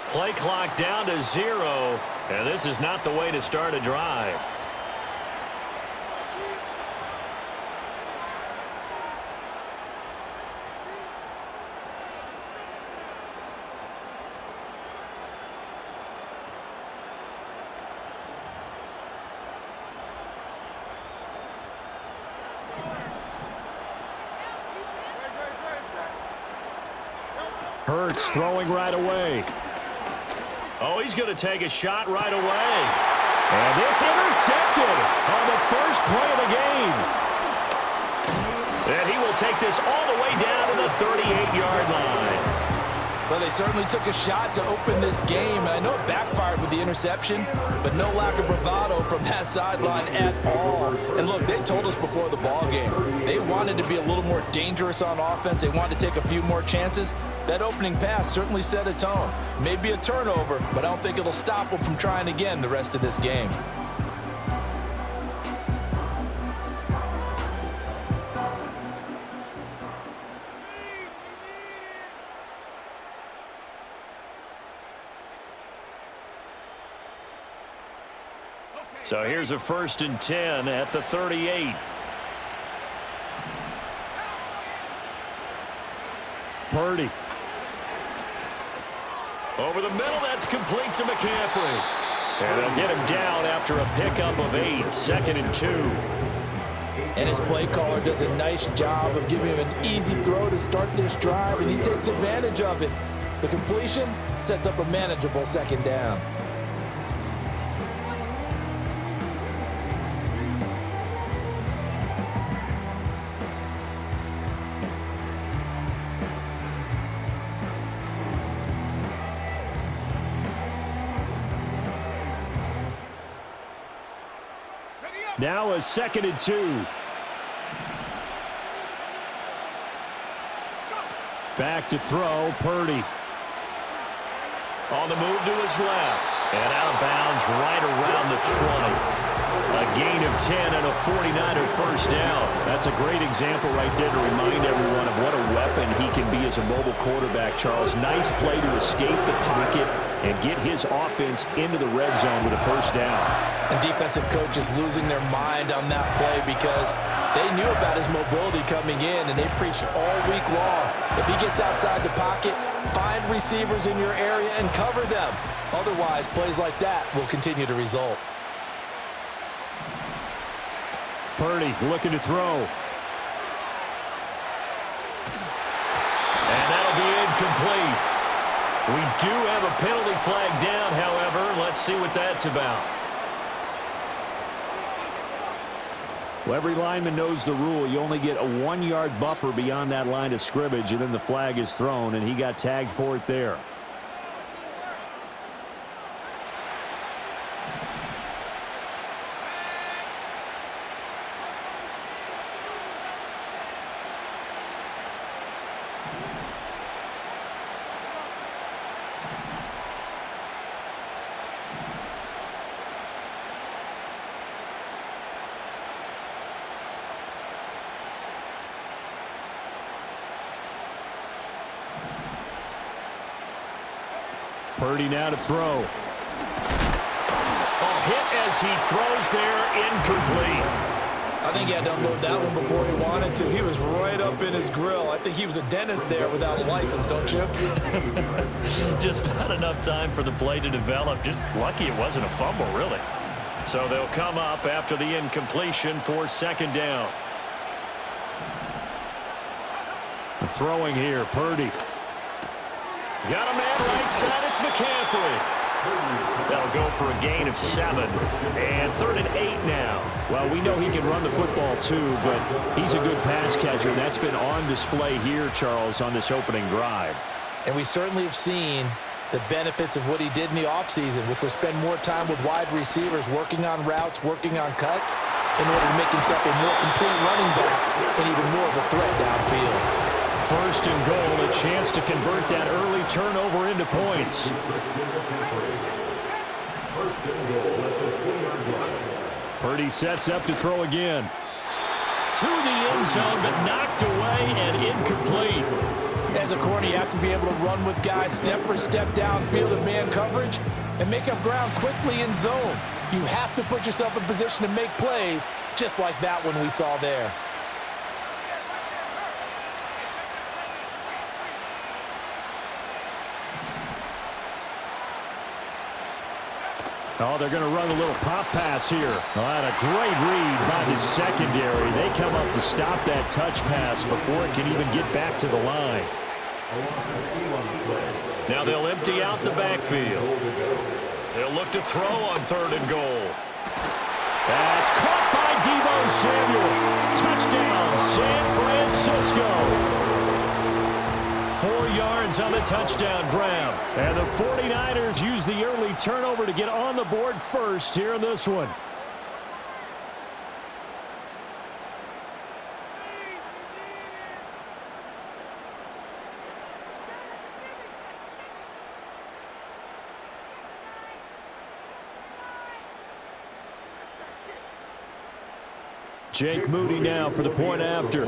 Play clock down to 0, and this is not the way to start a drive. Curt's throwing right away. Oh, he's going to take a shot right away. And this intercepted on the first play of the game. And he will take this all the way down to the 38-yard line. Well, they certainly took a shot to open this game. I know it backfired with the interception, but no lack of bravado from that sideline at all. And look, they told us before the ball game, they wanted to be a little more dangerous on offense. They wanted to take a few more chances. That opening pass certainly set a tone. Maybe a turnover, but I don't think it'll stop them from trying again the rest of this game. So here's a 1st and 10 at the 38. Purdy. Over the middle, that's complete to McCaffrey. And they'll get him down after a pickup of 8, 2nd and 2. And his play caller does a nice job of giving him an easy throw to start this drive, and he takes advantage of it. The completion sets up a manageable 2nd down. Now a 2nd and 2. Back to throw, Purdy. On the move to his left. And out of bounds right around the 20. A gain of 10 and a 49er first down. That's a great example right there to remind everyone of what a weapon he can be as a mobile quarterback, Charles. Nice play to escape the pocket and get his offense into the red zone with a first down. And defensive coaches losing their mind on that play because they knew about his mobility coming in, and they preached all week long. If he gets outside the pocket, find receivers in your area and cover them. Otherwise, plays like that will continue to result. Purdy looking to throw. And that'll be incomplete. We do have a penalty flag down, however. Let's see what that's about. Well, every lineman knows the rule. You only get a 1-yard buffer beyond that line of scrimmage, and then the flag is thrown, and he got tagged for it there. Purdy now to throw. Oh, hit as he throws there, incomplete. I think he had to unload that one before he wanted to. He was right up in his grill. I think he was a dentist there without a license, don't you? Just not enough time for the play to develop. Just lucky it wasn't a fumble, really. So they'll come up after the incompletion for 2nd down. Throwing here, Purdy. Got a man right side, it's McCaffrey. That'll go for a gain of 7. And 3rd and 8 now. Well, we know he can run the football too, but he's a good pass catcher. That's been on display here, Charles, on this opening drive. And we certainly have seen the benefits of what he did in the offseason, which was spend more time with wide receivers, working on routes, working on cuts, in order to make himself a more complete running back and even more of a threat downfield. 1st and goal, a chance to convert that early turnover into points. Purdy sets up to throw again. To the end zone, but knocked away and incomplete. As a corner, you have to be able to run with guys step for step downfield in man coverage and make up ground quickly in zone. You have to put yourself in position to make plays, just like that one we saw there. Oh, they're going to run a little pop pass here. Oh, and a great read by the secondary. They come up to stop that touch pass before it can even get back to the line. Now they'll empty out the backfield. They'll look to throw on 3rd and goal. That's caught by Deebo Samuel. Touchdown, San Francisco. 4 yards on the touchdown grab. And the 49ers use the early turnover to get on the board first here in this one. Jake Moody now for the point after.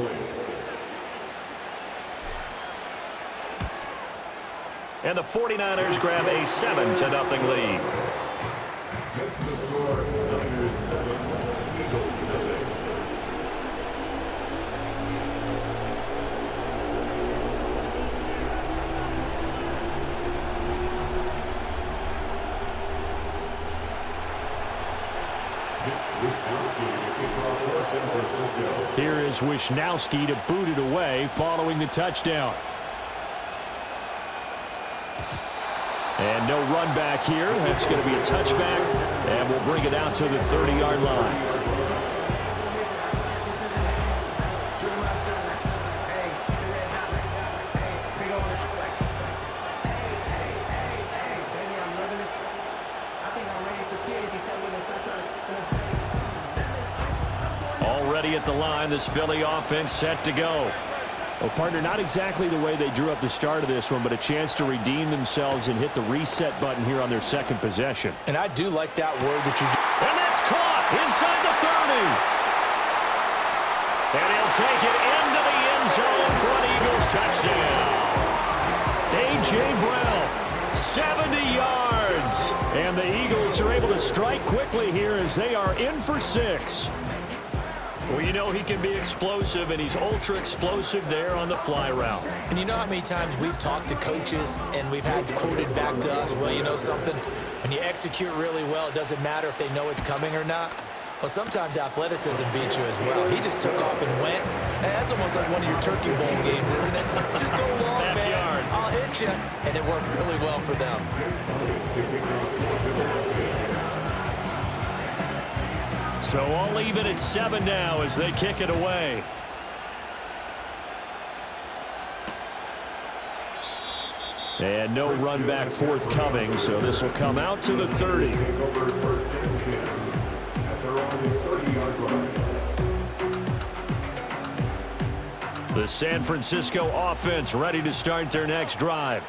And the 49ers grab a 7-0 lead. Here is Wisnowski to boot it away following the touchdown. And no run back here. That's going to be a touchback, and we'll bring it out to the 30-yard line. Already at the line, this Philly offense set to go. Well, partner, not exactly the way they drew up the start of this one, but a chance to redeem themselves and hit the reset button here on their second possession. And I do like that word that you... And that's caught inside the 30. And he'll take it into the end zone for an Eagles touchdown. A.J. Brown, 70 yards. And the Eagles are able to strike quickly here as they are in for 6. Well, you know he can be explosive, and he's ultra explosive there on the fly route. And you know how many times we've talked to coaches and we've had quoted back to us, well, you know something? When you execute really well, it doesn't matter if they know it's coming or not. Well, sometimes athleticism beats you as well. He just took off and went. And that's almost like one of your Turkey Bowl games, isn't it? Just go long, man. I'll hit you. And it worked really well for them. So all even at 7 now as they kick it away. And no run back forthcoming, so this will come out to the 30. The San Francisco offense ready to start their next drive.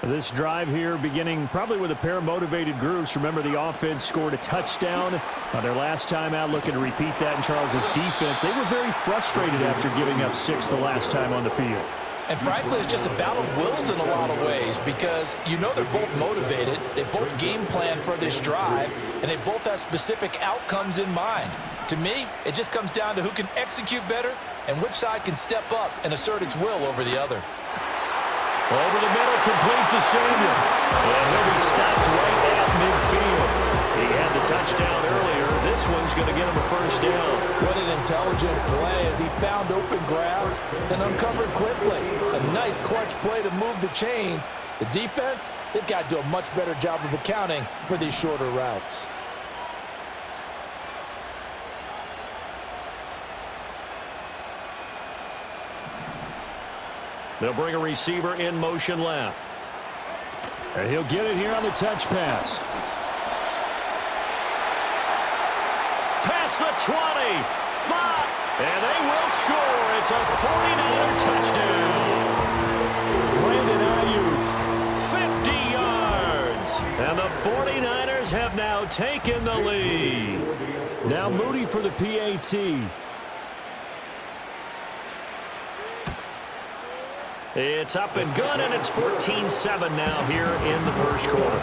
This drive here beginning probably with a pair of motivated groups. Remember, the offense scored a touchdown their last time out, looking to repeat that in Charles's defense. They were very frustrated after giving up 6 the last time on the field. And frankly, it's just a battle of wills in a lot of ways because you know they're both motivated, they both game plan for this drive, and they both have specific outcomes in mind. To me, it just comes down to who can execute better and which side can step up and assert its will over the other. Over the middle, complete to Samuel. And he'll be stopped right at midfield. He had the touchdown earlier. This one's going to get him a first down. What an intelligent play as he found open grass and uncovered quickly. A nice clutch play to move the chains. The defense, they've got to do a much better job of accounting for these shorter routes. They'll bring a receiver in motion left. And he'll get it here on the touch pass. Past the 20, 5, and they will score. It's a 49er touchdown. Brandon Ayuk, 50 yards. And the 49ers have now taken the lead. Now Moody for the PAT. It's up and good, and it's 14-7 now here in the first quarter.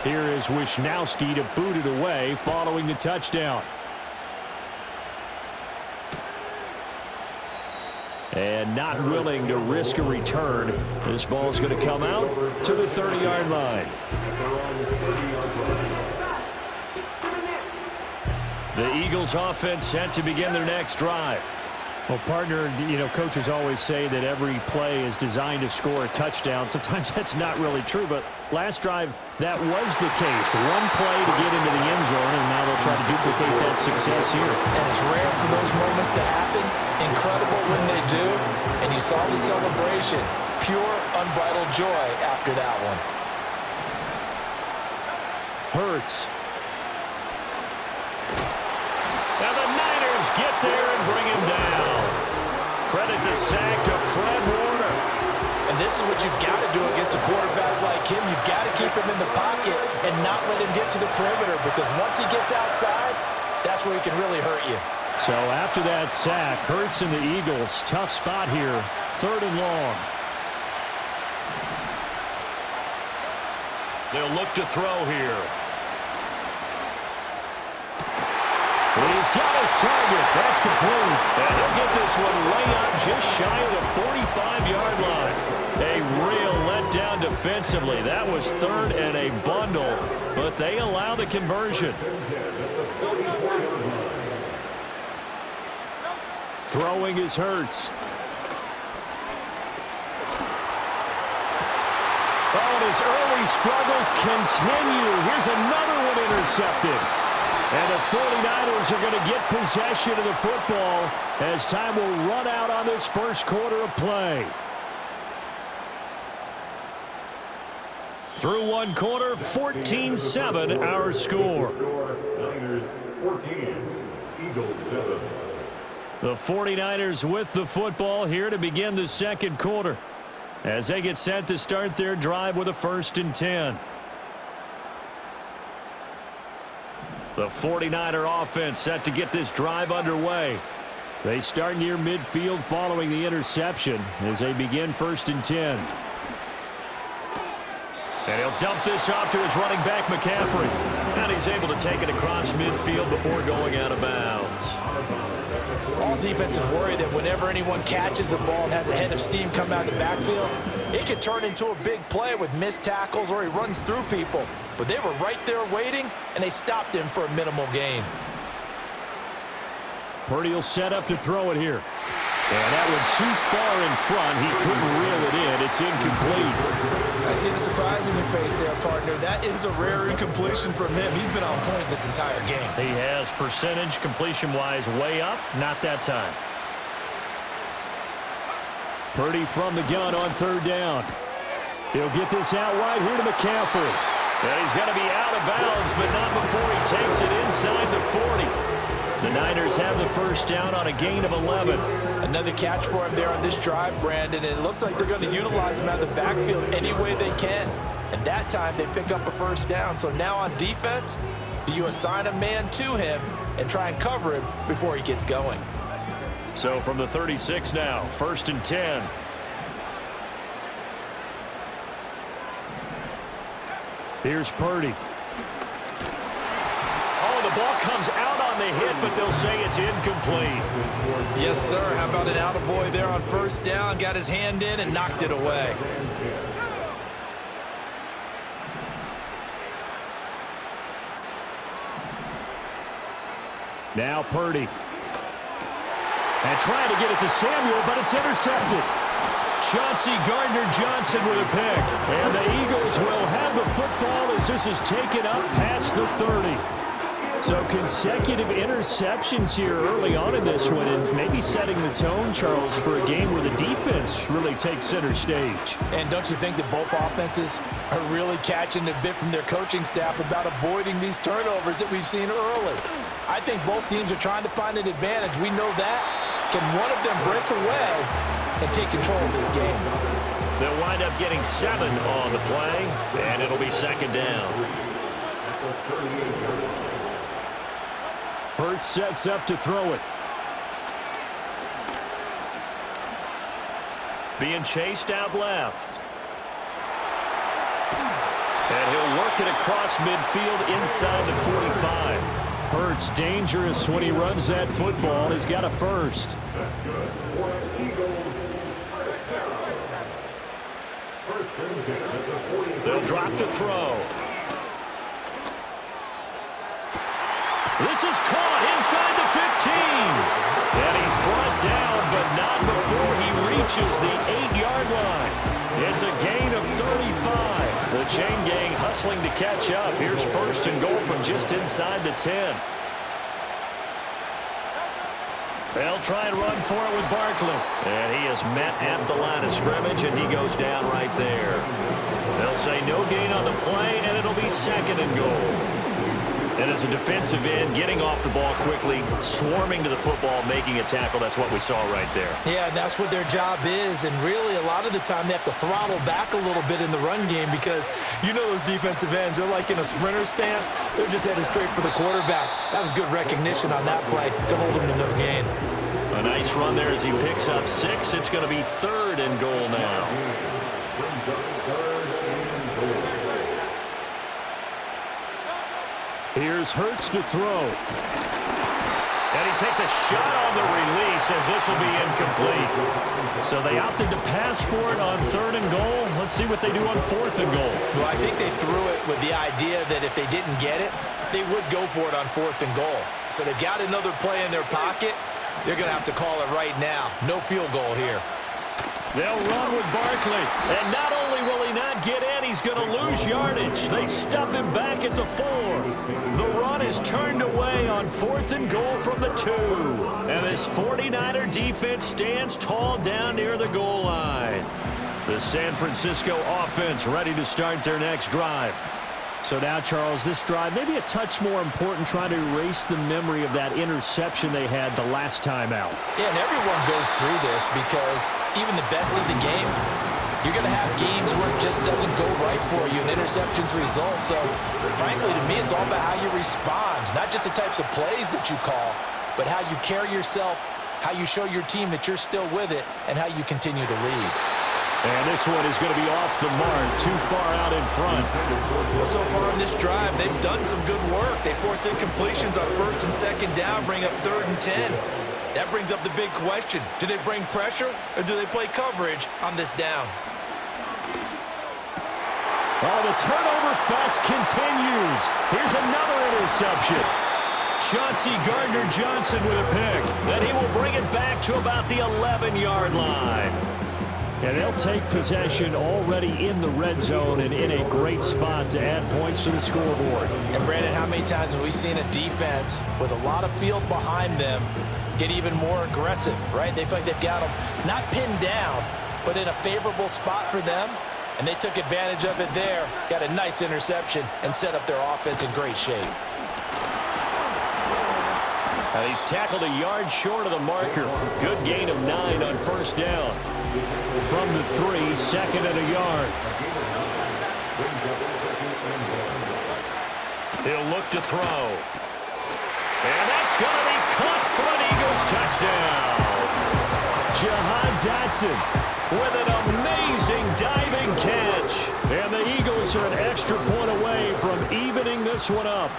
Here is Wisnowski to boot it away following the touchdown. And not willing to risk a return. This ball is going to come out to the 30-yard line. The Eagles offense set to begin their next drive. Well, partner, coaches always say that every play is designed to score a touchdown. Sometimes that's not really true, but last drive, that was the case. One play to get into the end zone, and now they'll try to duplicate that success here. And it's rare for those moments to happen. Incredible when they do. And you saw the celebration. Pure, unbridled joy after that one. Hurts. Now the Niners get there and bring him down. Credit the sack to Fred Warner. And this is what you've got to do against a quarterback like him. You've got to keep him in the pocket and not let him get to the perimeter, because once he gets outside, that's where he can really hurt you. So after that sack, Hurts and the Eagles, tough spot here, 3rd and long. They'll look to throw here. He's got his target. That's complete. And he'll get this one way up just shy of the 45-yard line. A real letdown defensively. That was 3rd and a bundle, but they allow the conversion. Throwing is Hurts. Oh, and his early struggles continue. Here's another one intercepted. And the 49ers are going to get possession of the football as time will run out on this first quarter of play. Through one quarter, 14-7 our score. Niners 14, Eagles 7. The 49ers with the football here to begin the second quarter as they get set to start their drive with a 1st and 10. The 49er offense set to get this drive underway. They start near midfield following the interception as they begin 1st and 10. And he'll dump this off to his running back, McCaffrey. And he's able to take it across midfield before going out of bounds. All defenses worry that whenever anyone catches the ball and has a head of steam come out of the backfield, it could turn into a big play with missed tackles or he runs through people. But they were right there waiting, and they stopped him for a minimal gain. Purdy will set up to throw it here. And that one too far in front. He couldn't reel it in. It's incomplete. I see the surprise in your face there, partner. That is a rare incompletion from him. He's been on point this entire game. He has percentage completion-wise way up. Not that time. Purdy from the gun on 3rd down. He'll get this out wide here to McCaffrey. And he's going to be out of bounds, but not before he takes it inside the 40. The Niners have the 1st down on a gain of 11. Another catch for him there on this drive, Brandon, and it looks like they're going to utilize him out of the backfield any way they can. And that time they pick up a 1st down. So now on defense, do you assign a man to him and try and cover him before he gets going? So from the 36 now, 1st and 10. Here's Purdy. Oh, the ball comes out on the hit, but they'll say it's incomplete. Yes, sir. How about an attaboy there on 1st down? Got his hand in and knocked it away. Now Purdy. And trying to get it to Samuel, but it's intercepted. Chauncey Gardner-Johnson with a pick. And the Eagles will have the football as this is taken up past the 30. So consecutive interceptions here early on in this one, and maybe setting the tone, Charles, for a game where the defense really takes center stage. And don't you think that both offenses are really catching a bit from their coaching staff about avoiding these turnovers that we've seen early? I think both teams are trying to find an advantage. We know that. Can one of them break away and take control of this game? They'll wind up getting 7 on the play, and it'll be second down. Curt sets up to throw it. Being chased out left. And he'll work it across midfield inside the 45. Curt's dangerous when he runs that football. He's got a first. That's good. For Eagles, first down. First and 10 at the 40. They'll drop to throw. This is caught inside the 15. And he's brought down, but not before he reaches the 8-yard line. It's a gain of 35. The chain gang hustling to catch up. Here's first and goal from just inside the 10. They'll try and run for it with Barkley. And he is met at the line of scrimmage, and he goes down right there. They'll say no gain on the play, and it'll be second and goal. And as a defensive end, getting off the ball quickly, swarming to the football, making a tackle, that's what we saw right there. Yeah, that's what their job is, and really a lot of the time they have to throttle back a little bit in the run game because you know those defensive ends, they're like in a sprinter stance. They're just headed straight for the quarterback. That was good recognition on that play to hold him to no gain. A nice run there as he picks up 6. It's going to be third and goal now. Here's Hurts to throw. And he takes a shot on the release as this will be incomplete. So they opted to pass for it on third and goal. Let's see what they do on fourth and goal. Well, I think they threw it with the idea that if they didn't get it, they would go for it on fourth and goal. So they've got another play in their pocket. They're going to have to call it right now. No field goal here. They'll run with Barkley. And not only will he not get in, he's going to lose yardage. They stuff him back at the 4. The run is turned away on fourth and goal from the 2. And this 49er defense stands tall down near the goal line. The San Francisco offense ready to start their next drive. So now, Charles, this drive maybe a touch more important, trying to erase the memory of that interception they had the last time out. Yeah, and everyone goes through this because even the best in the game, you're going to have games where it just doesn't go right for you and interceptions result. So, frankly, to me, it's all about how you respond, not just the types of plays that you call, but how you carry yourself, how you show your team that you're still with it, and how you continue to lead. And this one is going to be off the mark, too far out in front. Well, so far in this drive, they've done some good work. They force incompletions on first and second down, bring up third and 10. That brings up the big question. Do they bring pressure or do they play coverage on this down? Oh, the turnover fest continues. Here's another interception. Chauncey Gardner-Johnson with a pick. Then he will bring it back to about the 11-yard line. And they'll take possession already in the red zone and in a great spot to add points to the scoreboard. And, Brandon, how many times have we seen a defense with a lot of field behind them get even more aggressive, right? They feel like they've got them not pinned down, but in a favorable spot for them, and they took advantage of it there, got a nice interception, and set up their offense in great shape. He's tackled a yard short of the marker. Good gain of 9 on first down. From the 3, second and a yard. He'll look to throw. And that's going to be caught for an Eagles touchdown. Jahan Dotson with an amazing diving catch. And the Eagles are an extra point away from evening this one up.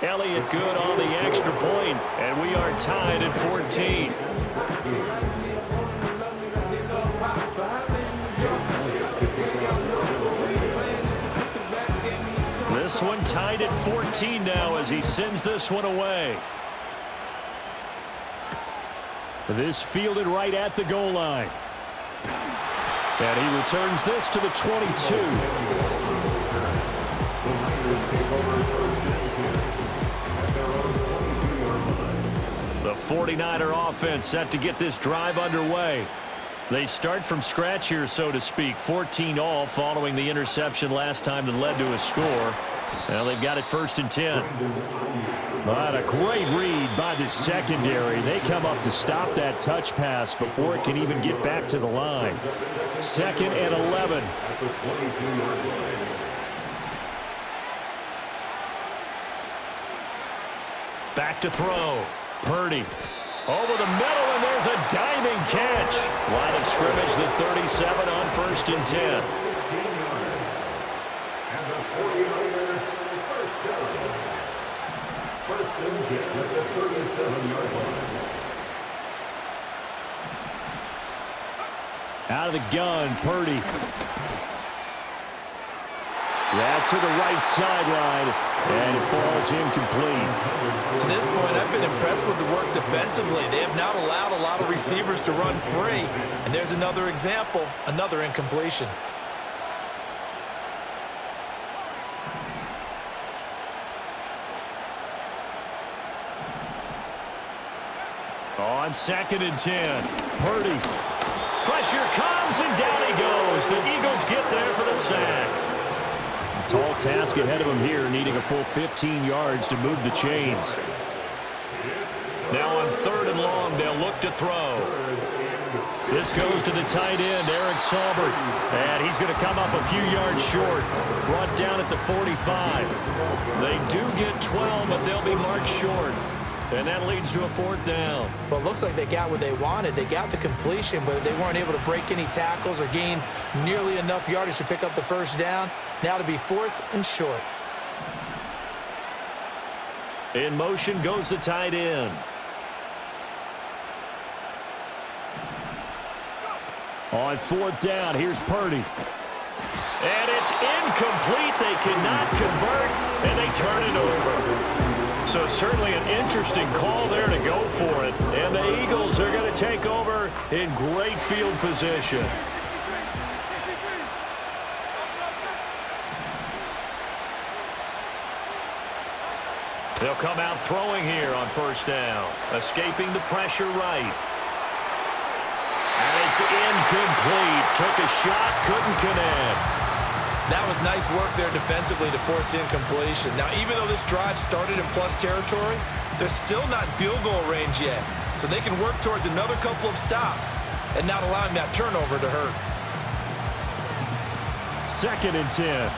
Elliott good on the extra point, and we are tied at 14. This one tied at 14 now as he sends this one away. This fielded right at the goal line. And he returns this to the 22. The 49er offense set to get this drive underway. They start from scratch here, so to speak. 14 all following the interception last time that led to a score. Well, they've got it first and 10. But a great read by the secondary. They come up to stop that touch pass before it can even get back to the line. 2nd and 11. At the 22-yard line. Back to throw. Purdy. Over the middle, and there's a diving catch. Line of scrimmage, the 37 on 1st and 10. 16 yards. And the 49er first down. 1st and 10 at the 37-yard line. Out of the gun, Purdy. That to the right sideline, and it falls incomplete. To this point, I've been impressed with the work defensively. They have not allowed a lot of receivers to run free. And there's another example, another incompletion. On 2nd and 10. Purdy. Pressure comes, and down he goes. The Eagles get there for the sack. Tall task ahead of him here, needing a full 15 yards to move the chains. Now on 3rd and long, they'll look to throw. This goes to the tight end, Eric Saubert. And he's going to come up a few yards short. Brought down at the 45. They do get 12, but they'll be marked short. And that leads to a 4th down. Well, it looks like they got what they wanted. They got the completion, but they weren't able to break any tackles or gain nearly enough yardage to pick up the 1st down. Now to be 4th and short. In motion goes the tight end. On 4th down, here's Purdy. And it's incomplete. They cannot convert, and they turn it over. So certainly an interesting call there to go for it. And the Eagles are going to take over in great field position. They'll come out throwing here on 1st down. Escaping the pressure right. And it's incomplete. Took a shot, couldn't connect. That was nice work there defensively to force incompletion. Now, even though this drive started in plus territory, they're still not in field goal range yet. So they can work towards another couple of stops and not allowing that turnover to hurt. 2nd and 10.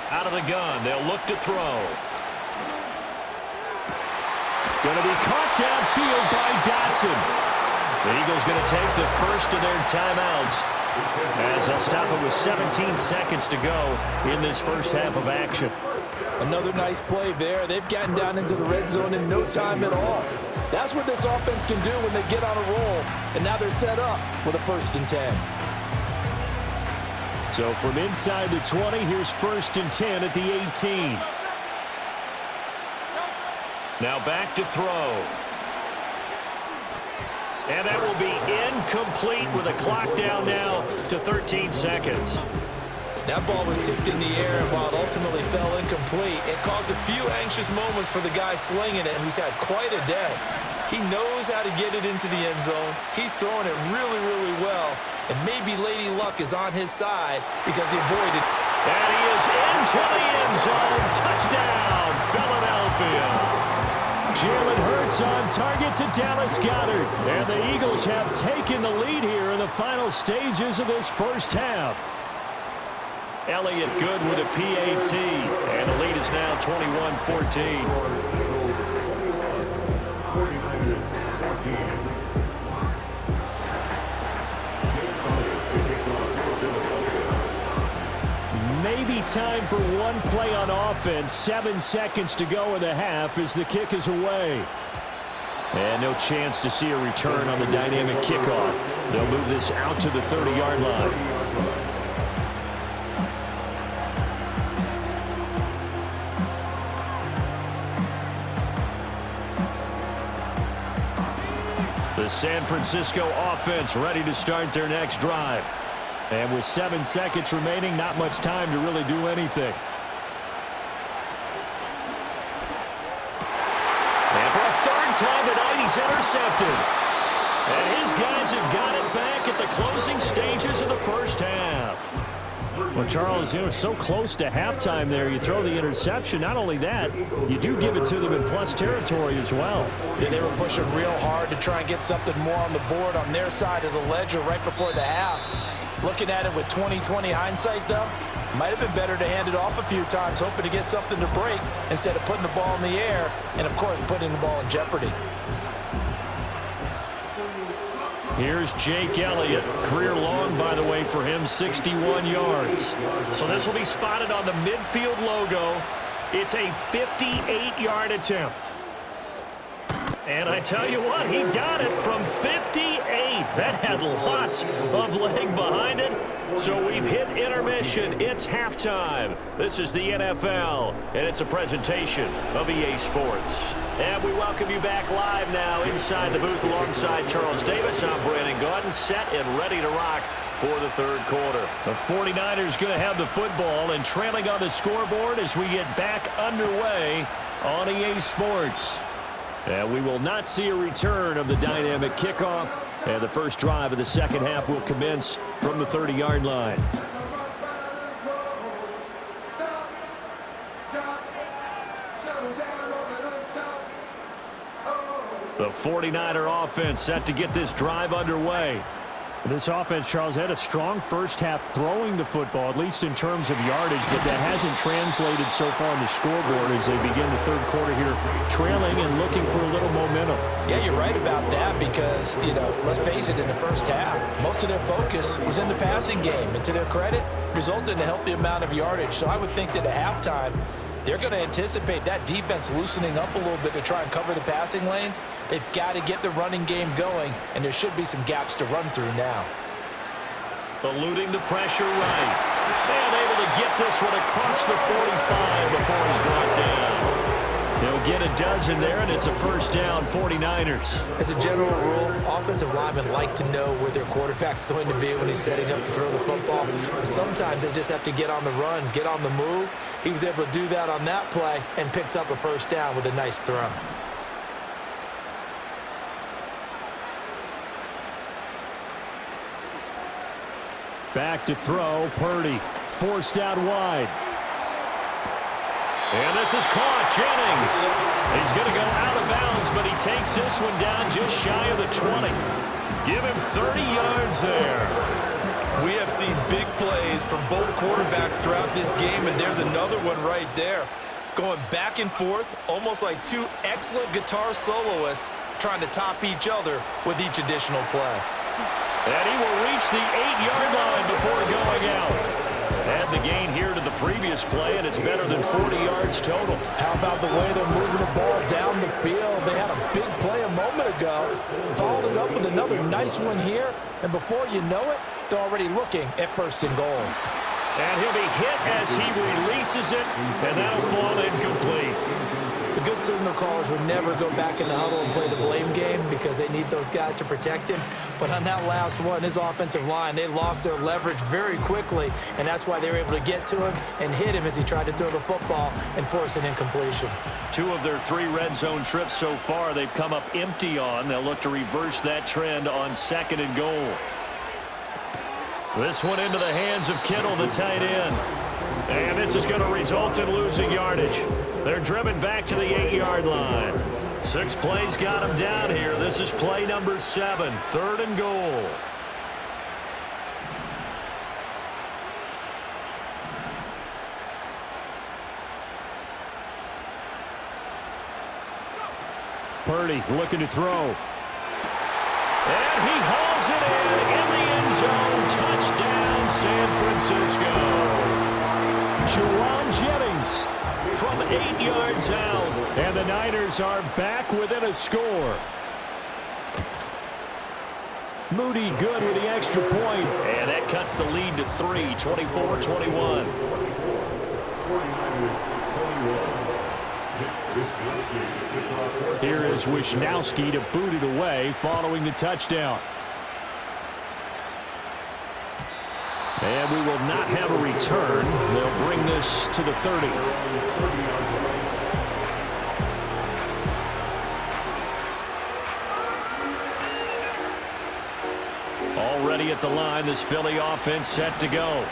Out of the gun, they'll look to throw. Going to be caught downfield by Dotson. The Eagles going to take the first of their timeouts as they'll stop it with 17 seconds to go in this first half of action. Another nice play there. They've gotten down into the red zone in no time at all. That's what this offense can do when they get on a roll. And now they're set up with a 1st and 10. So from inside the 20, here's 1st and 10 at the 18. Now back to throw. And that will be incomplete with a clock down now to 13 seconds. That ball was tipped in the air, and while it ultimately fell incomplete, it caused a few anxious moments for the guy slinging it, who's had quite a day. He knows how to get it into the end zone. He's throwing it really, really well, and maybe Lady Luck is on his side because he avoided. And he is into the end zone. Touchdown, Philadelphia. Jalen Hurts on target to Dallas Goedert. And the Eagles have taken the lead here in the final stages of this first half. Elliott good with a PAT. And the lead is now 21-14. 49ers 14. Maybe time for one play on offense. 7 seconds to go in the half as the kick is away. And no chance to see a return on the dynamic kickoff. They'll move this out to the 30-yard line. The San Francisco offense ready to start their next drive. And with 7 seconds remaining, not much time to really do anything. And for a third time tonight, he's intercepted. And his guys have got it back at the closing stages of the first half. Well, Charles, it was so close to halftime there. You throw the interception. Not only that, you do give it to them in plus territory as well. Yeah, they were pushing real hard to try and get something more on the board on their side of the ledger right before the half. Looking at it with 20/20 hindsight, though, might have been better to hand it off a few times, hoping to get something to break instead of putting the ball in the air and, of course, putting the ball in jeopardy. Here's Jake Elliott. Career long, by the way, for him, 61 yards. So this will be spotted on the midfield logo. It's a 58-yard attempt. And I tell you what, he got it from 58. That had lots of leg behind it. So we've hit intermission. It's halftime. This is the NFL, and it's a presentation of EA Sports. And we welcome you back live now inside the booth alongside Charles Davis. I'm Brandon Gaudin, set and ready to rock for the third quarter. The 49ers going to have the football and trailing on the scoreboard as we get back underway on EA Sports. And we will not see a return of the dynamic kickoff. And the first drive of the second half will commence from the 30-yard line. The 49er offense set to get this drive underway. This offense, Charles, had a strong first half throwing the football, at least in terms of yardage, but that hasn't translated so far on the scoreboard as they begin the third quarter here, trailing and looking for a little momentum. Yeah, you're right about that because, let's face it, in the first half, most of their focus was in the passing game. And to their credit, resulted in a healthy amount of yardage. So I would think that at halftime, they're going to anticipate that defense loosening up a little bit to try and cover the passing lanes. They've got to get the running game going, and there should be some gaps to run through now. Eluding the pressure right. And able to get this one across the 45 before he's brought down. They'll get a dozen there, and it's a first down, 49ers. As a general rule, offensive linemen like to know where their quarterback's going to be when he's setting up to throw the football. But sometimes they just have to get on the run, get on the move. He was able to do that on that play and picks up a first down with a nice throw. Back to throw, Purdy, forced out wide. And this is caught, Jennings. He's going to go out of bounds, but he takes this one down just shy of the 20. Give him 30 yards there. We have seen big plays from both quarterbacks throughout this game, and there's another one right there. Going back and forth, almost like two excellent guitar soloists trying to top each other with each additional play. And he will reach the 8-yard line before going out. Had the gain here to the previous play, and it's better than 40 yards total. How about the way they're moving the ball down the field? They had a big play a moment ago, followed it up with another nice one here, and before you know it, they're already looking at first and goal. And he'll be hit as he releases it, and that'll fall incomplete. The good signal callers would never go back in the huddle and play the blame game because they need those guys to protect him. But on that last one, his offensive line, they lost their leverage very quickly, and that's why they were able to get to him and hit him as he tried to throw the football and force an incompletion. 2 of their 3 red zone trips so far they've come up empty on. They'll look to reverse that trend on second and goal. This one into the hands of Kittle, the tight end. And this is going to result in losing yardage. They're driven back to the 8-yard line. 6 plays got them down here. This is play number 7, third and goal. Purdy looking to throw. And he hauls it in the end zone. Touchdown, San Francisco. Juwan Jennings from 8 yards out. And the Niners are back within a score. Moody good with the extra point. And that cuts the lead to 3, 24-21. Here is Wisnowski to boot it away following the touchdown. And we will not have a return. They'll bring this to the 30. Already at the line, this Philly offense set to go.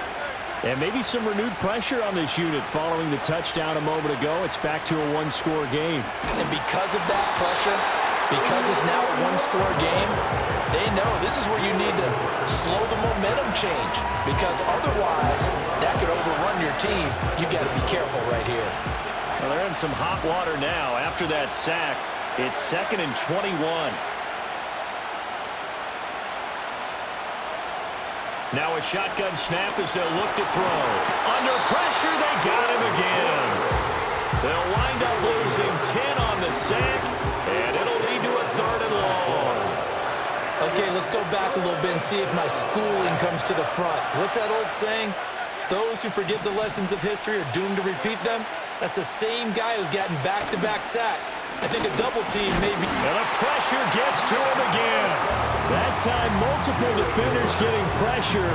And maybe some renewed pressure on this unit following the touchdown a moment ago. It's back to a one-score game. And because of that pressure, because it's now a one-score game, they know this is where you need to slow the momentum change, because otherwise that could overrun your team. You've got to be careful right here. Well, they're in some hot water now after that sack. It's 2nd and 21. Now a shotgun snap as they'll look to throw. Under pressure, they got him again. They'll wind up losing 10 on the sack, and it'll lead to a 3rd and long. Okay, let's go back a little bit and see if my schooling comes to the front. What's that old saying? Those who forget the lessons of history are doomed to repeat them. That's the same guy who's gotten back-to-back sacks. I think a double team may be... And the pressure gets to him again. That time, multiple defenders getting pressure,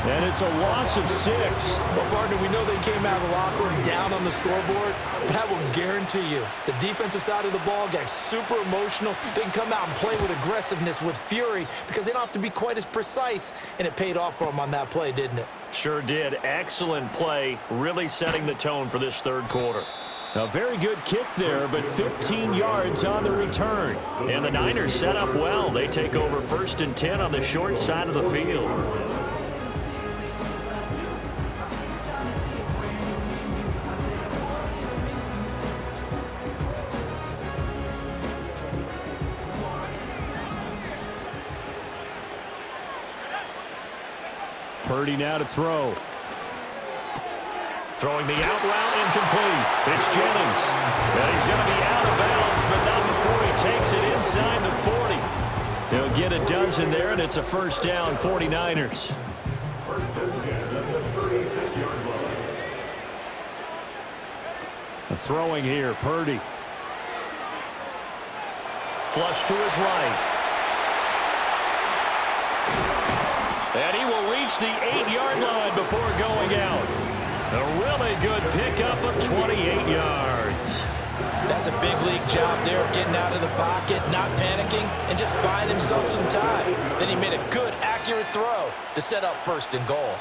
and it's a loss of 6. Well, partner, we know they came out of the locker room down on the scoreboard, but I will guarantee you the defensive side of the ball got super emotional. They can come out and play with aggressiveness, with fury, because they don't have to be quite as precise, and it paid off for them on that play, didn't it? Sure did. Excellent play, really setting the tone for this 3rd quarter. A very good kick there, but 15 yards on the return. And the Niners set up well. They take over 1st and 10 on the short side of the field. Purdy now to throw. Throwing the out route incomplete. It's Jennings. And he's going to be out of bounds, but not before he takes it inside the 40. He'll get a dozen there, and it's a 1st down, 49ers. 1st and 10 at the 36-yard line. Throwing here, Purdy. Flush to his right. And he will reach the 8-yard line before going out. A really good pickup of 28 yards. That's a big league job there of getting out of the pocket, not panicking, and just buying himself some time. Then he made a good, accurate throw to set up 1st and goal.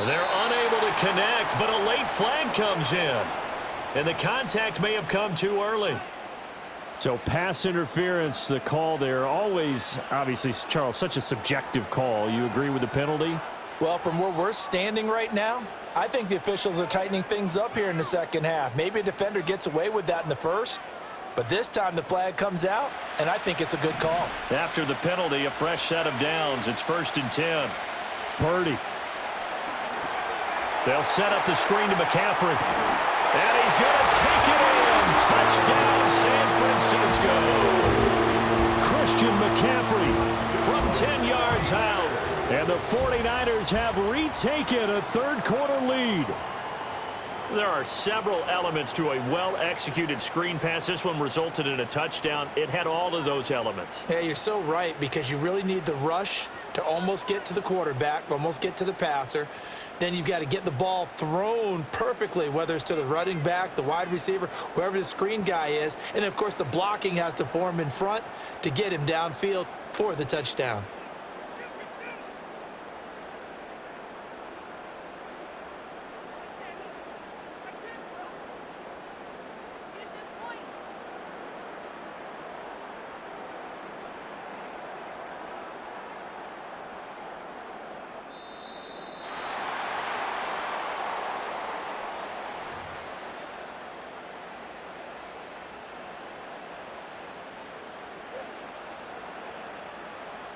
They're unable to connect, but a late flag comes in. And the contact may have come too early. So pass interference, the call there. Always, obviously, Charles, such a subjective call. You agree with the penalty? Well, from where we're standing right now, I think the officials are tightening things up here in the 2nd half. Maybe a defender gets away with that in the 1st, but this time the flag comes out, and I think it's a good call. After the penalty, a fresh set of downs. It's 1st and 10. Purdy. They'll set up the screen to McCaffrey. And he's going to take it in. Touchdown, San Francisco. Christian McCaffrey from 10 yards out. And the 49ers have retaken a 3rd quarter lead. There are several elements to a well-executed screen pass. This one resulted in a touchdown. It had all of those elements. Yeah, you're so right, because you really need the rush to almost get to the quarterback, almost get to the passer. Then you've got to get the ball thrown perfectly, whether it's to the running back, the wide receiver, whoever the screen guy is. And, of course, the blocking has to form in front to get him downfield for the touchdown.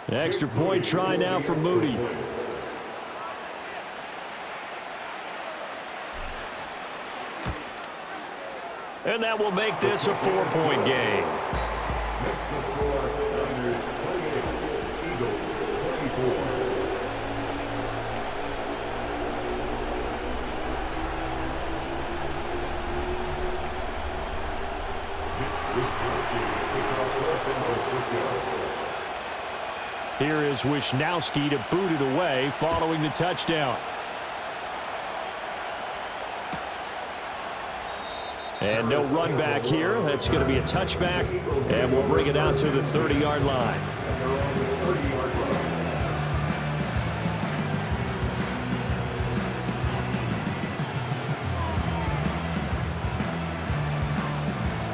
Extra point try now for Moody. And that will make this a 4-point game. Next to score, Niners 28, Eagles 24. Here is Wishnowski to boot it away following the touchdown. And no run back here. That's going to be a touchback, and we'll bring it out to the 30-yard line.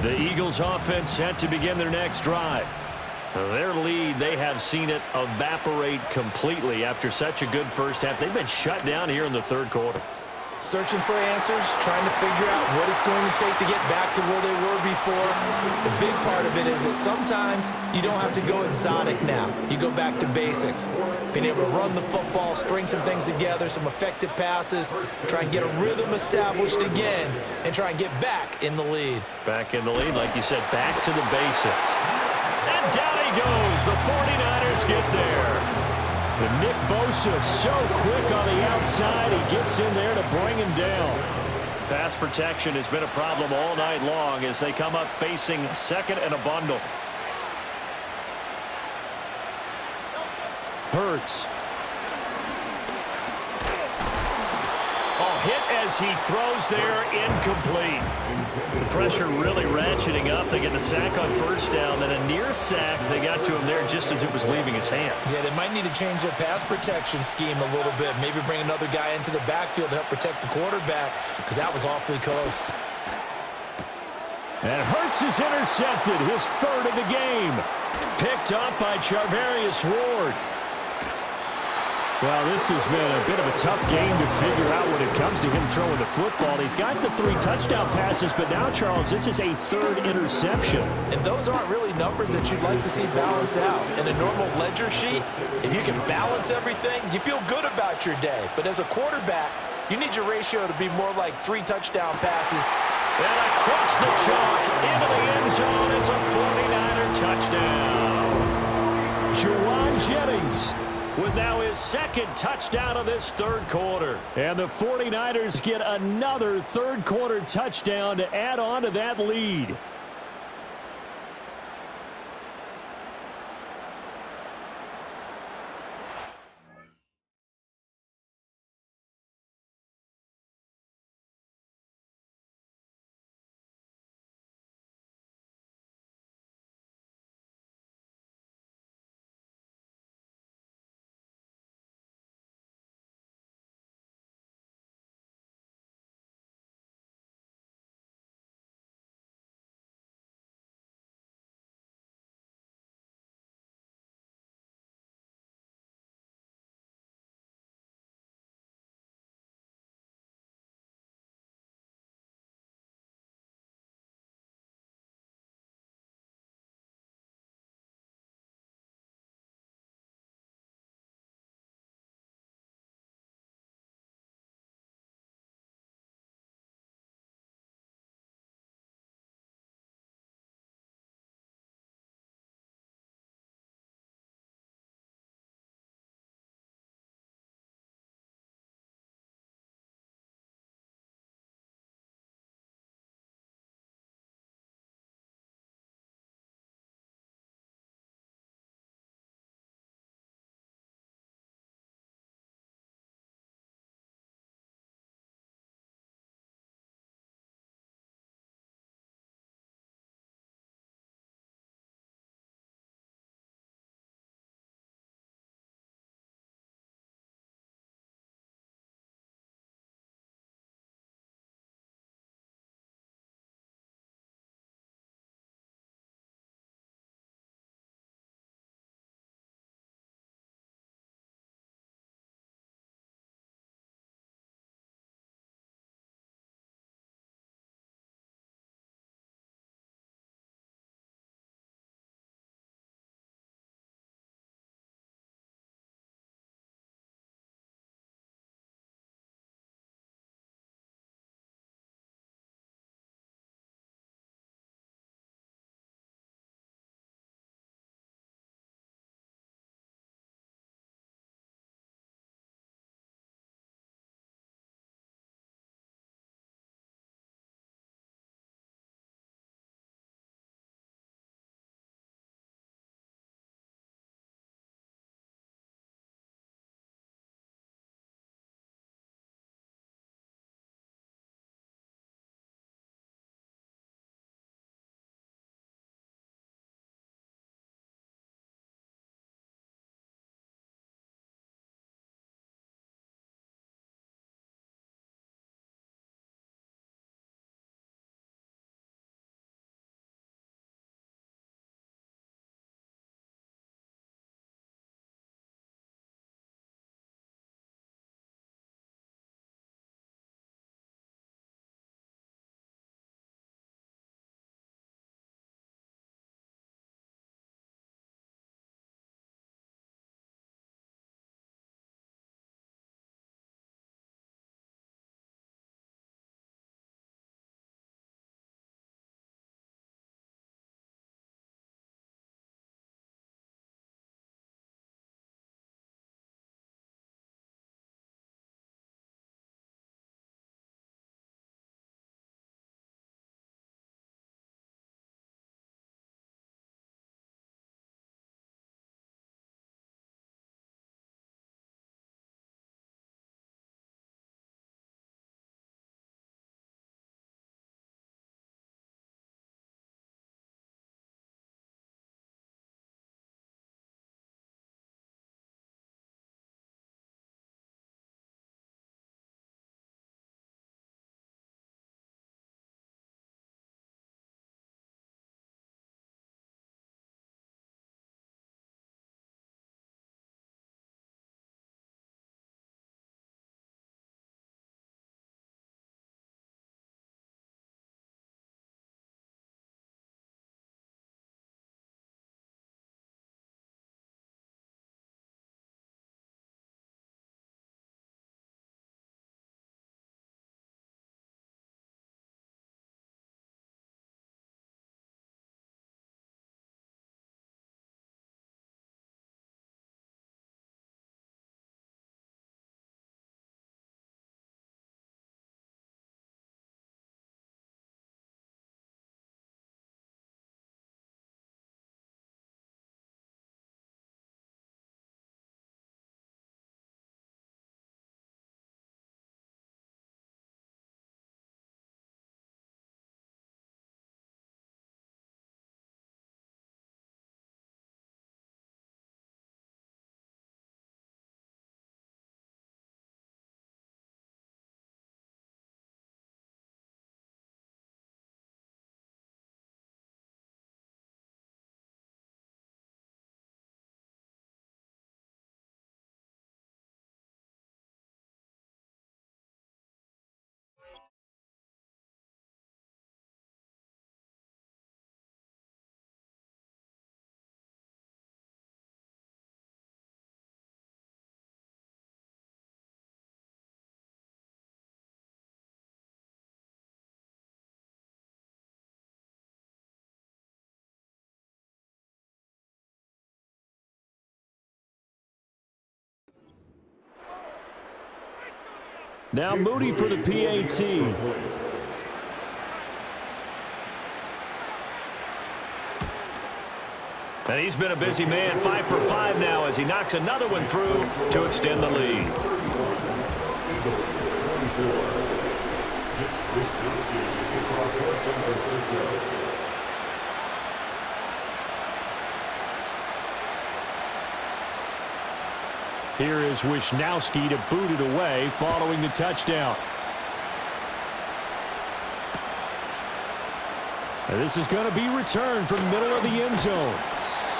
The Eagles offense set to begin their next drive. Their lead, they have seen it evaporate completely after such a good first half. They've been shut down here in the third quarter. Searching for answers, trying to figure out what it's going to take to get back to where they were before. The big part of it is that sometimes you don't have to go exotic now. You go back to basics. Being able to run the football, string some things together, some effective passes, try and get a rhythm established again, and try and get back in the lead. Back in the lead, like you said, back to the basics. And down he goes. The 49ers get there. And Nick Bosa so quick on the outside. He gets in there to bring him down. Pass protection has been a problem all night long as they come up facing second and a bundle. Hurts. Oh, hit as he throws there, incomplete. The pressure really ratcheting up. They get the sack on first down, then a near sack. They got to him there just as it was leaving his hand. Yeah, they might need to change their pass protection scheme a little bit. Maybe bring another guy into the backfield to help protect the quarterback, because that was awfully close. And Hurts is intercepted, his third of the game. Picked up by Charvarius Ward. Well, this has been a bit of a tough game to figure out when it comes to him throwing the football. He's got the 3 touchdown passes, but now, Charles, this is a third interception. And those aren't really numbers that you'd like to see balance out. In a normal ledger sheet, if you can balance everything, you feel good about your day. But as a quarterback, you need your ratio to be more like 3 touchdown passes. And across the chalk, into the end zone, it's a 49er touchdown. Juwan Jennings with now his second touchdown of this third quarter. And the 49ers get another third quarter touchdown to add on to that lead. Now Moody for the PAT. And he's been a busy man, 5 for 5 now as he knocks another one through to extend the lead. Here is Wisnowski to boot it away following the touchdown. And this is going to be returned from the middle of the end zone.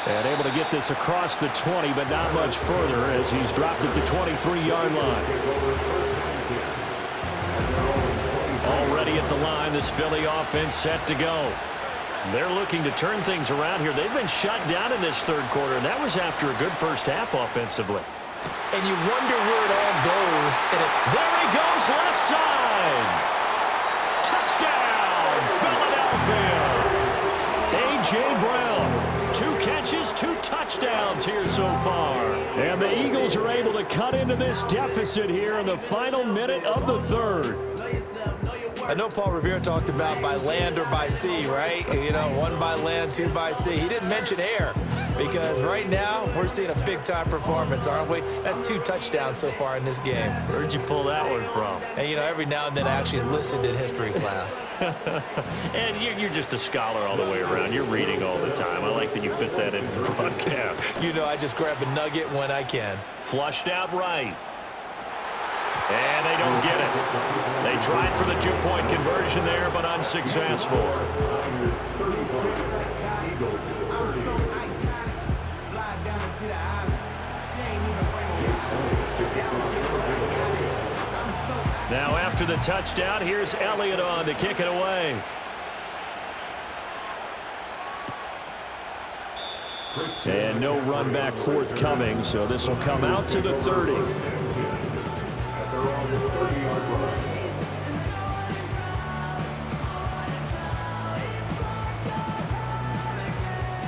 And able to get this across the 20, but not much further as he's dropped it to 23-yard line. Already at the line, this Philly offense set to go. They're looking to turn things around here. They've been shut down in this third quarter, and that was after a good first half offensively. And you wonder where it all goes. And there he goes, left side. Touchdown, Philadelphia. A.J. Brown. 2 catches, 2 touchdowns here so far. And the Eagles are able to cut into this deficit here in the final minute of the third. I know Paul Revere talked about by land or by sea, right? You know, 1 by land, 2 by sea. He didn't mention air because right now we're seeing a big-time performance, aren't we? That's 2 touchdowns so far in this game. Where'd you pull that one from? And, you know, every now and then I actually listened in history class. And you're just a scholar all the way around. You're reading all the time. I like that you fit that into the broadcast. You know, I just grab a nugget when I can. Flushed out right. And they don't get it. They tried for the 2-point conversion there, but unsuccessful. Now after the touchdown, here's Elliott on to kick it away. And no run back forthcoming, so this will come out to the 30.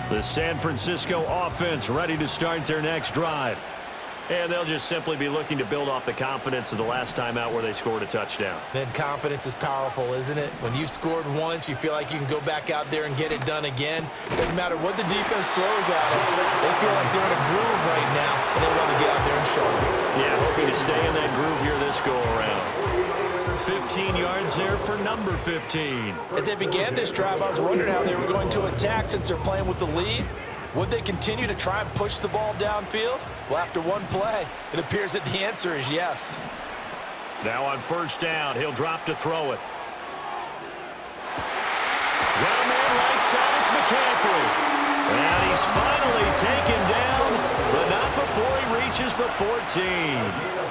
The San Francisco offense ready to start their next drive. And they'll just simply be looking to build off the confidence of the last time out where they scored a touchdown. Then confidence is powerful, isn't it? When you've scored once, you feel like you can go back out there and get it done again. Doesn't matter what the defense throws at them. They feel like they're in a groove right now, and they want to get out there and show it. Yeah, hoping to stay in that groove here this go-around. 15 yards there for number 15. As they began this drive, I was wondering how they were going to attack since they're playing with the lead. Would they continue to try and push the ball downfield? Well, after one play, it appears that the answer is yes. Now on first down, he'll drop to throw it. Got a man right side, it's McCaffrey. And he's finally taken down, but not before he reaches the 14.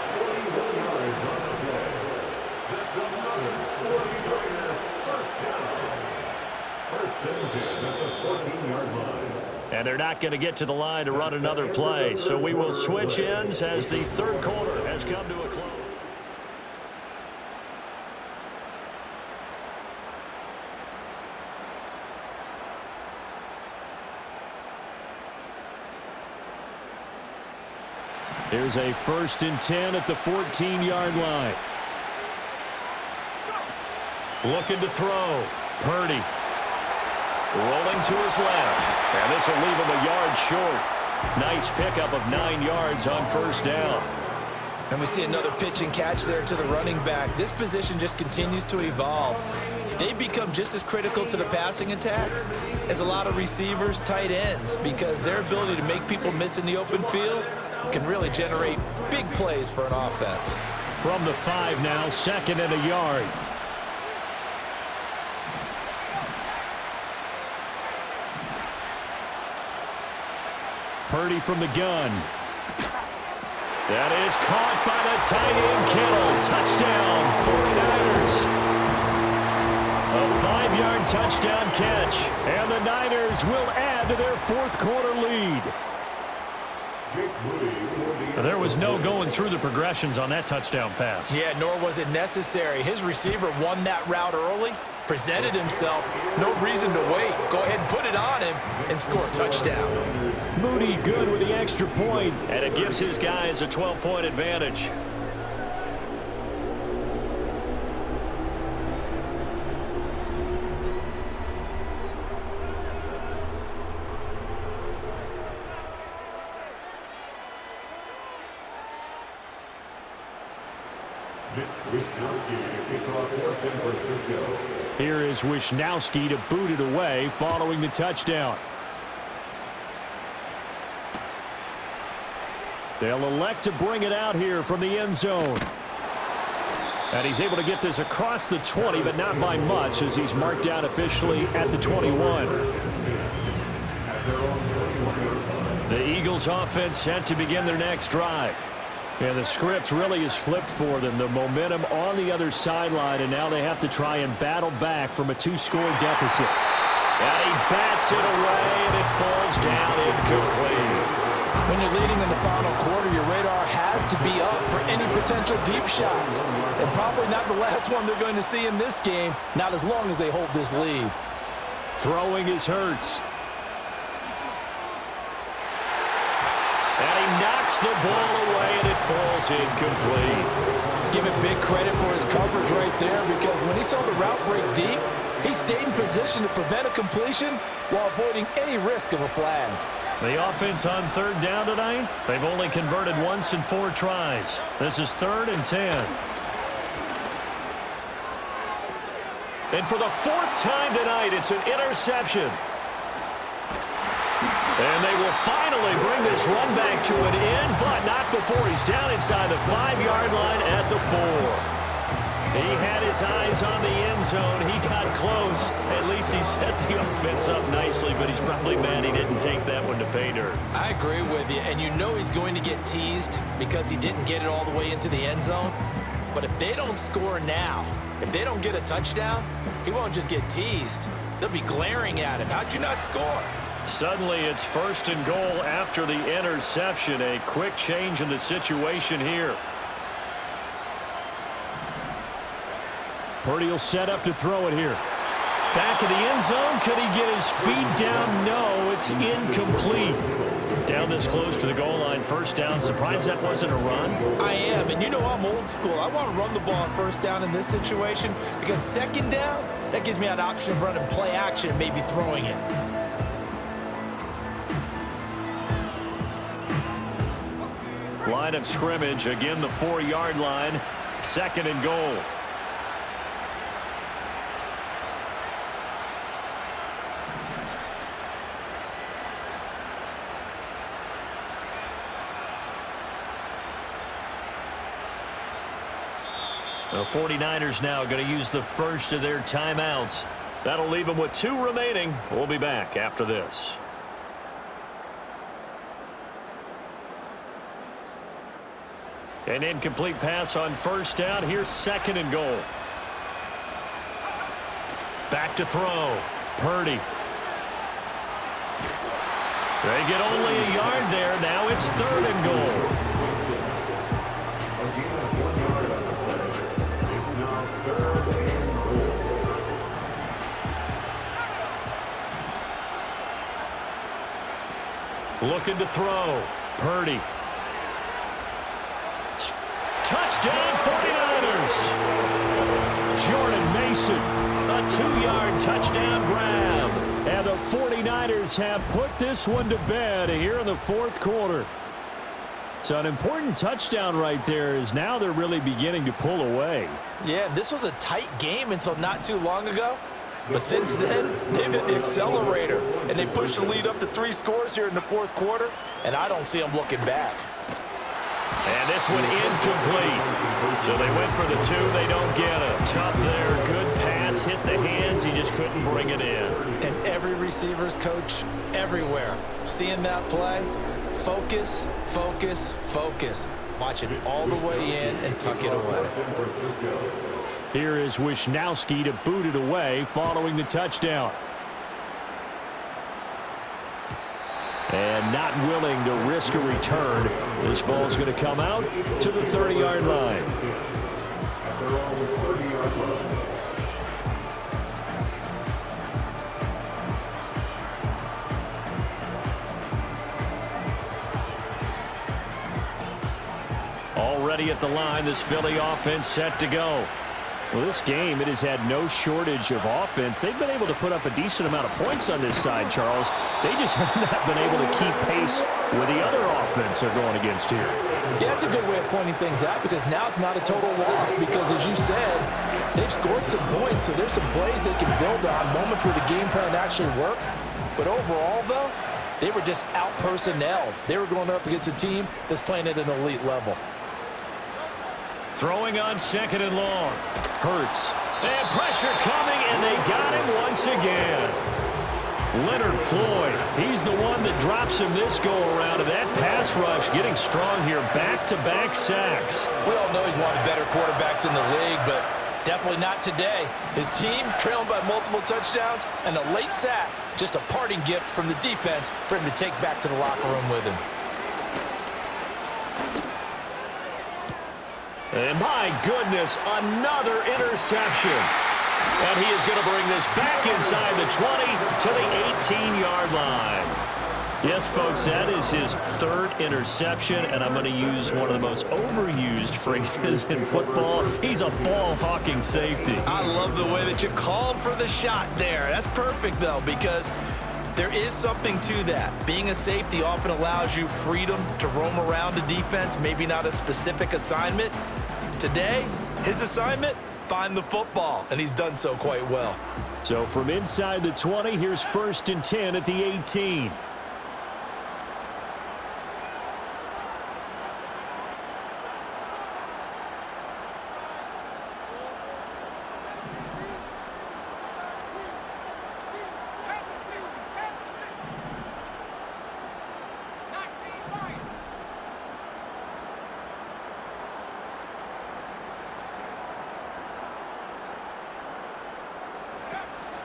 And they're not going to get to the line to run another play. So we will switch ends as the third quarter has come to a close. Here's a 1st and 10 at the 14-yard line. Looking to throw. Purdy. Rolling to his left. And this will leave him a yard short. Nice pickup of 9 yards on first down. And we see another pitch and catch there to the running back. This position just continues to evolve. They become just as critical to the passing attack as a lot of receivers, tight ends, because their ability to make people miss in the open field can really generate big plays for an offense. From the 5 now, 2nd and a yard. Purdy from the gun. That is caught by the tight end Kittle. Touchdown, 49ers. A 5-yard touchdown catch. And the Niners will add to their 4th quarter lead. There was no going through the progressions on that touchdown pass. Yeah, nor was it necessary. His receiver won that route early, presented himself. No reason to wait. Go ahead and put it on him and score a touchdown. Moody good with the extra point. And it gives his guys a 12-point advantage. Here is Wisnowski to boot it away following the touchdown. They'll elect to bring it out here from the end zone. And he's able to get this across the 20, but not by much, as he's marked down officially at the 21. The Eagles offense set to begin their next drive. And the script really is flipped for them. The momentum on the other sideline, and now they have to try and battle back from a 2-score deficit. And he bats it away, and it falls down incomplete. When you're leading in the final quarter, your radar has to be up for any potential deep shots. And probably not the last one they're going to see in this game, not as long as they hold this lead. Throwing is Hurts. And he knocks the ball away, and it falls incomplete. Give him big credit for his coverage right there, because when he saw the route break deep, he stayed in position to prevent a completion while avoiding any risk of a flag. The offense on third down tonight, they've only converted once in 4 tries. This is 3rd and 10. And for the 4th time tonight, it's an interception. And they will finally bring this run back to an end, but not before he's down inside the 5-yard line at the 4. He had his eyes on the end zone. He got close. At least he set the offense up nicely, but he's probably mad he didn't take that one to pay dirt. I agree with you, and you know he's going to get teased because he didn't get it all the way into the end zone. But if they don't score now, if they don't get a touchdown, he won't just get teased. They'll be glaring at him. How'd you not score? Suddenly it's 1st and goal after the interception. A quick change in the situation here. Purdy will set up to throw it here. Back in the end zone. Could he get his feet down? No, it's incomplete. Down this close to the goal line. 1st down. Surprised that wasn't a run? I am, and you know I'm old school. I want to run the ball on 1st down in this situation because 2nd down, that gives me an option of running play action and maybe throwing it. Line of scrimmage. Again, the 4-yard line. 2nd and goal. The 49ers now going to use the first of their timeouts. That'll leave them with 2 remaining. We'll be back after this. An incomplete pass on 1st down. Here's 2nd and goal. Back to throw. Purdy. They get only a yard there. Now it's 3rd and goal. Looking to throw. Purdy. Touchdown 49ers. Jordan Mason. A 2-yard touchdown grab. And the 49ers have put this one to bed here in the 4th quarter. So an important touchdown right there, is now they're really beginning to pull away. Yeah, this was a tight game until not too long ago. But since then, they've hit the accelerator, and they pushed the lead up to 3 scores here in the 4th quarter, and I don't see them looking back. And this one incomplete. So they went for the 2. They don't get it. Tough there. Good pass. Hit the hands. He just couldn't bring it in. And every receiver's coach everywhere, seeing that play, focus, focus, focus. Watch it all the way in and tuck it away. Here is Wisnowski to boot it away following the touchdown. And not willing to risk a return. This ball's going to come out to the 30-yard line. Already at the line, this Philly offense set to go. Well, this game, it has had no shortage of offense. They've been able to put up a decent amount of points on this side, Charles. They just have not been able to keep pace with the other offense they're going against here. Yeah, that's a good way of pointing things out because now it's not a total loss because, as you said, they've scored some points, so there's some plays they can build on, moments where the game plan actually worked. But overall, though, they were just out-personnelled. They were going up against a team that's playing at an elite level. Throwing on 2nd and long. Hurts. And pressure coming, and they got him once again. Leonard Floyd, he's the one that drops him this go-around, and that pass rush getting strong here. Back-to-back sacks. We all know he's one of the better quarterbacks in the league, but definitely not today. His team trailing by multiple touchdowns, and a late sack, just a parting gift from the defense for him to take back to the locker room with him. And my goodness, another interception. And he is going to bring this back inside the 20 to the 18-yard line. Yes, folks, that is his 3rd interception, and I'm going to use one of the most overused phrases in football. He's a ball-hawking safety. I love the way that you called for the shot there. That's perfect, though, because there is something to that. Being a safety often allows you freedom to roam around a defense, maybe not a specific assignment. Today, his assignment, find the football, and he's done so quite well. So from inside the 20, here's 1st and 10 at the 18.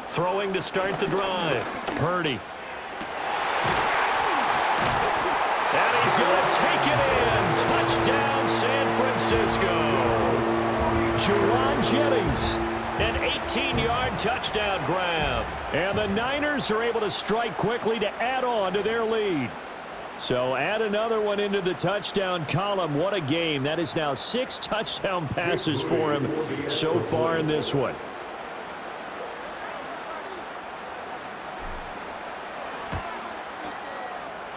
Throwing to start the drive. Purdy. And he's going to take it in. Touchdown, San Francisco. Juwan Jennings. An 18-yard touchdown grab. And the Niners are able to strike quickly to add on to their lead. So add another one into the touchdown column. What a game. That is now 6 touchdown passes for him so far in this one.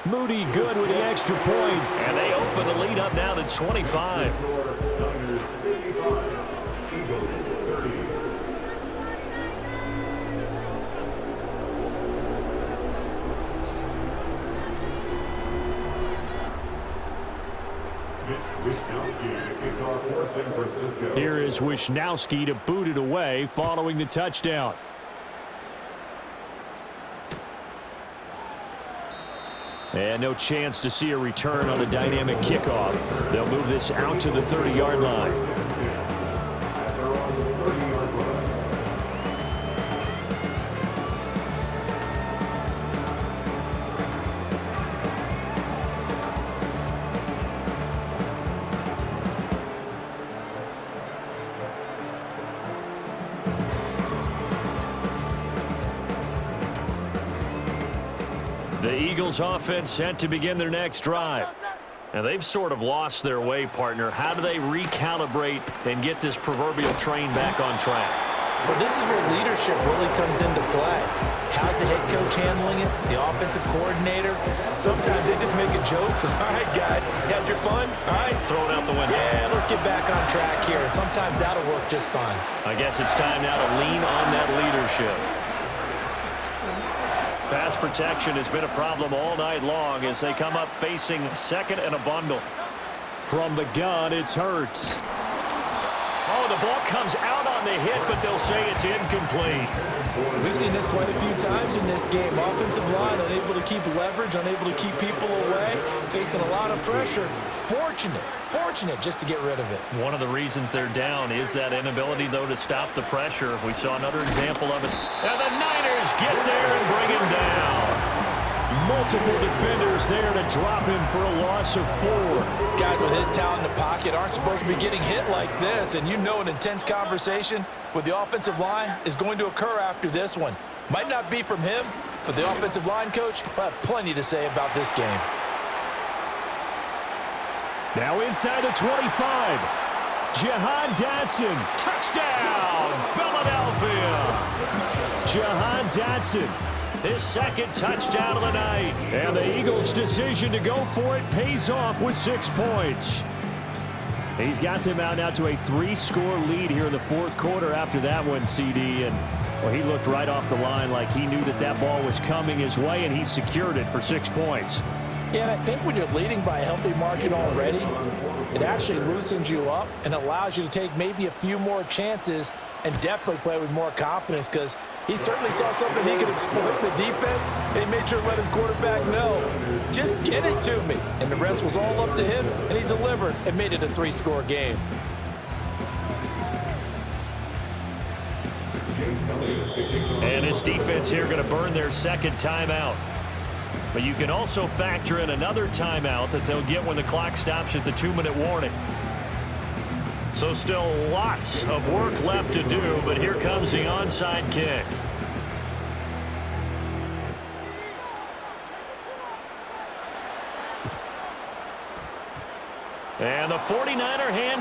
Moody good with the extra point, and they open the lead up now to 25. Here is Wishnowski to boot it away following the touchdown. And no chance to see a return on the dynamic kickoff. They'll move this out to the 30-yard line. The Eagles offense set to begin their next drive. And they've sort of lost their way, partner. How do they recalibrate and get this proverbial train back on track? Well, this is where leadership really comes into play. How's the head coach handling it? The offensive coordinator? Sometimes they just make a joke. All right, guys, had your fun? All right. Throw it out the window. Yeah, let's get back on track here. And sometimes that'll work just fine. I guess it's time now to lean on that leadership. Pass protection has been a problem all night long as they come up facing 2nd and a bundle. From the gun, it's Hurts. Oh, the ball comes out on the hit, but they'll say it's incomplete. We've seen this quite a few times in this game. Offensive line unable to keep leverage, unable to keep people away, facing a lot of pressure. Fortunate just to get rid of it. One of the reasons they're down is that inability, though, to stop the pressure. We saw another example of it. And the Niners get there and bring him down. Multiple defenders there to drop him for a loss of 4. Guys with his talent in the pocket aren't supposed to be getting hit like this, and you know an intense conversation with the offensive line is going to occur after this one. Might not be from him, but the offensive line coach will have plenty to say about this game. Now inside the 25. Jahan Dotson. Touchdown, Philadelphia. Jahan Dotson His second touchdown of the night. And the Eagles' decision to go for it pays off with 6 points. He's got them out now to a 3-score lead here in the fourth quarter after that one, CD. And well, he looked right off the line like he knew that that ball was coming his way, and he secured it for 6 points. Yeah, and I think when you're leading by a healthy margin already, it actually loosens you up and allows you to take maybe a few more chances and definitely play with more confidence, because he certainly saw something he could exploit in the defense, and he made sure to let his quarterback know, just get it to me. And the rest was all up to him, and he delivered and made it a 3-score game. And his defense here going to burn their second timeout. But you can also factor in another timeout that they'll get when the clock stops at the 2-minute warning. So still lots of work left to do, but here comes the onside kick. And the 49er hands